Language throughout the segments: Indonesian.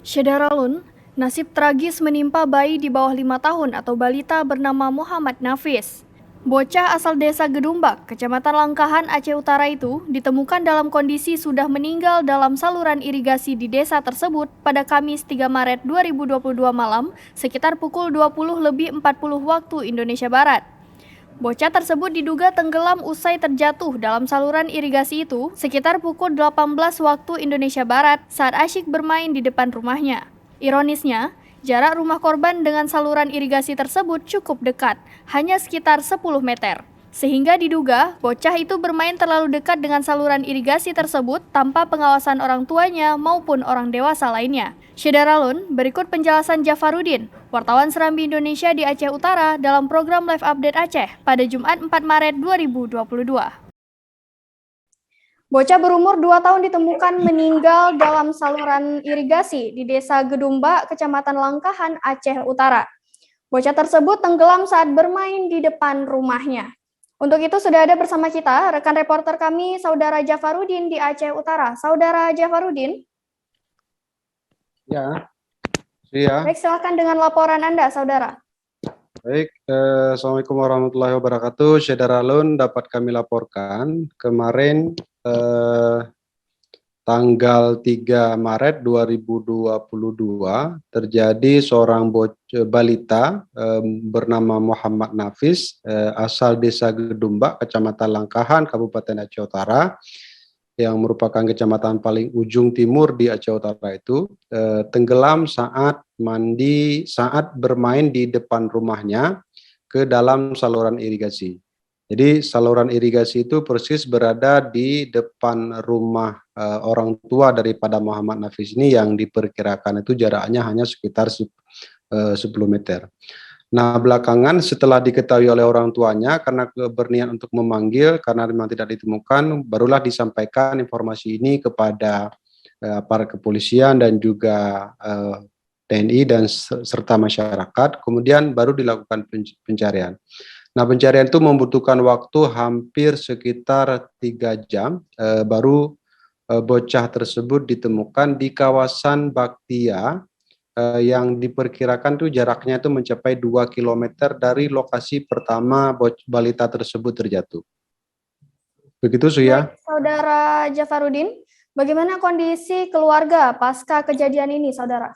Syedaralun, nasib tragis menimpa bayi di bawah 5 tahun atau balita bernama Muhammad Nafis. Bocah asal desa Gedumbak, Kecamatan Langkahan, Aceh Utara itu ditemukan dalam kondisi sudah meninggal dalam saluran irigasi di desa tersebut pada Kamis 3 Maret 2022 malam sekitar pukul 20.40 waktu Indonesia Barat. Bocah tersebut diduga tenggelam usai terjatuh dalam saluran irigasi itu sekitar pukul 18 waktu Indonesia Barat saat asyik bermain di depan rumahnya. Ironisnya, jarak rumah korban dengan saluran irigasi tersebut cukup dekat, hanya sekitar 10 meter. Sehingga diduga bocah itu bermain terlalu dekat dengan saluran irigasi tersebut tanpa pengawasan orang tuanya maupun orang dewasa lainnya. Syedaralun, berikut penjelasan Jafarudin, wartawan Serambi Indonesia di Aceh Utara dalam program Live Update Aceh pada Jumat 4 Maret 2022. Bocah berumur 2 tahun ditemukan meninggal dalam saluran irigasi di Desa Gedumba, Kecamatan Langkahan, Aceh Utara. Bocah tersebut tenggelam saat bermain di depan rumahnya. Untuk itu sudah ada bersama kita rekan reporter kami, Saudara Jafarudin di Aceh Utara. Saudara Jafarudin. Ya, iya. Baik, silakan dengan laporan Anda, Saudara. Baik, Assalamualaikum warahmatullahi wabarakatuh. Syedaralun dapat kami laporkan kemarin tanggal 3 Maret 2022 terjadi seorang balita bernama Muhammad Nafis asal Desa Gedumbak, Kecamatan Langkahan, Kabupaten Aceh Utara, yang merupakan kecamatan paling ujung timur di Aceh Utara itu tenggelam saat bermain di depan rumahnya ke dalam saluran irigasi. Jadi saluran irigasi itu persis berada di depan rumah orang tua daripada Muhammad Nafis ini, yang diperkirakan itu jaraknya hanya sekitar 10 meter. Nah, belakangan setelah diketahui oleh orang tuanya karena berniat untuk memanggil karena memang tidak ditemukan, barulah disampaikan informasi ini kepada aparat kepolisian dan juga TNI dan serta masyarakat, kemudian baru dilakukan pencarian. Nah, pencarian itu membutuhkan waktu hampir sekitar 3 jam, baru bocah tersebut ditemukan di kawasan Baktia, yang diperkirakan tuh jaraknya itu mencapai 2 km dari lokasi pertama balita tersebut terjatuh. Begitu, Suya. Baik, Saudara Jafarudin, bagaimana kondisi keluarga pasca kejadian ini, Saudara?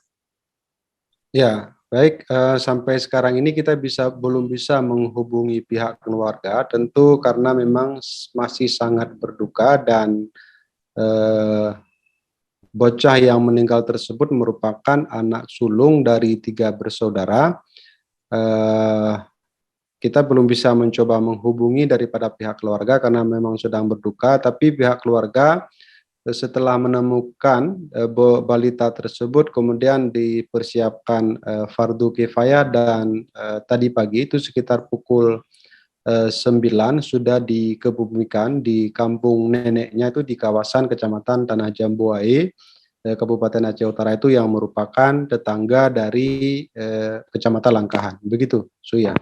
Ya, baik. Sampai sekarang ini kita belum bisa menghubungi pihak keluarga, tentu karena memang masih sangat berduka, dan bocah yang meninggal tersebut merupakan anak sulung dari 3 bersaudara. Kita belum bisa mencoba menghubungi daripada pihak keluarga karena memang sedang berduka, tapi pihak keluarga setelah menemukan balita tersebut kemudian dipersiapkan fardu kifayah, dan tadi pagi itu sekitar pukul 9 sudah dikebumikan di kampung neneknya itu di kawasan Kecamatan Tanah Jambuai, Kabupaten Aceh Utara, itu yang merupakan tetangga dari Kecamatan Langkahan. Begitu, Suya.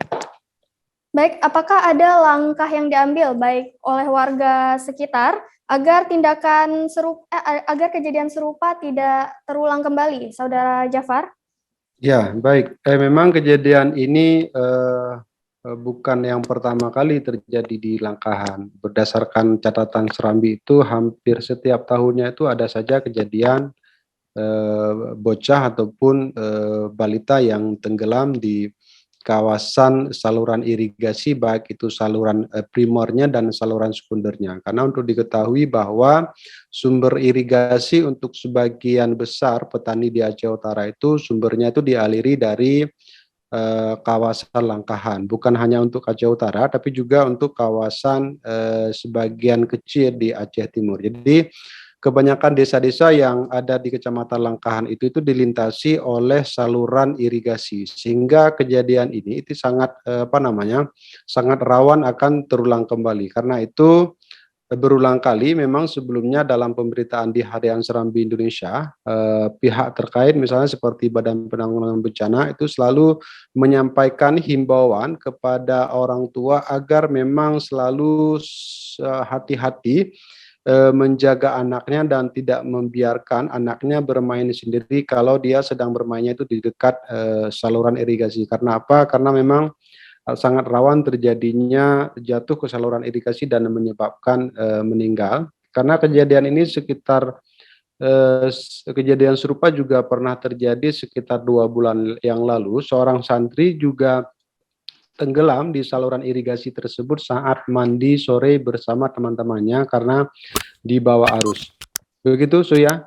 Baik, apakah ada langkah yang diambil baik oleh warga sekitar agar agar kejadian serupa tidak terulang kembali, Saudara Jafar? Ya, baik. Memang kejadian ini bukan yang pertama kali terjadi di Langkahan. Berdasarkan catatan Serambi itu hampir setiap tahunnya itu ada saja kejadian bocah ataupun balita yang tenggelam di kawasan saluran irigasi, baik itu saluran primernya dan saluran sekundernya. Karena untuk diketahui bahwa sumber irigasi untuk sebagian besar petani di Aceh Utara itu sumbernya itu dialiri dari kawasan Langkahan, bukan hanya untuk Aceh Utara tapi juga untuk kawasan sebagian kecil di Aceh Timur. Jadi kebanyakan desa-desa yang ada di Kecamatan Langkahan itu dilintasi oleh saluran irigasi, sehingga kejadian ini itu sangat sangat rawan akan terulang kembali. Karena itu berulang kali memang sebelumnya dalam pemberitaan di Harian Serambi Indonesia, pihak terkait misalnya seperti Badan Penanggulangan Bencana itu selalu menyampaikan himbauan kepada orang tua agar memang selalu hati-hati menjaga anaknya dan tidak membiarkan anaknya bermain sendiri kalau dia sedang bermainnya itu di dekat saluran irigasi. Karena apa? Karena memang sangat rawan terjadinya jatuh ke saluran irigasi dan menyebabkan meninggal. Karena kejadian ini kejadian serupa juga pernah terjadi sekitar 2 bulan yang lalu. Seorang santri juga tenggelam di saluran irigasi tersebut saat mandi sore bersama teman-temannya karena di bawah arus. Begitu, Suya.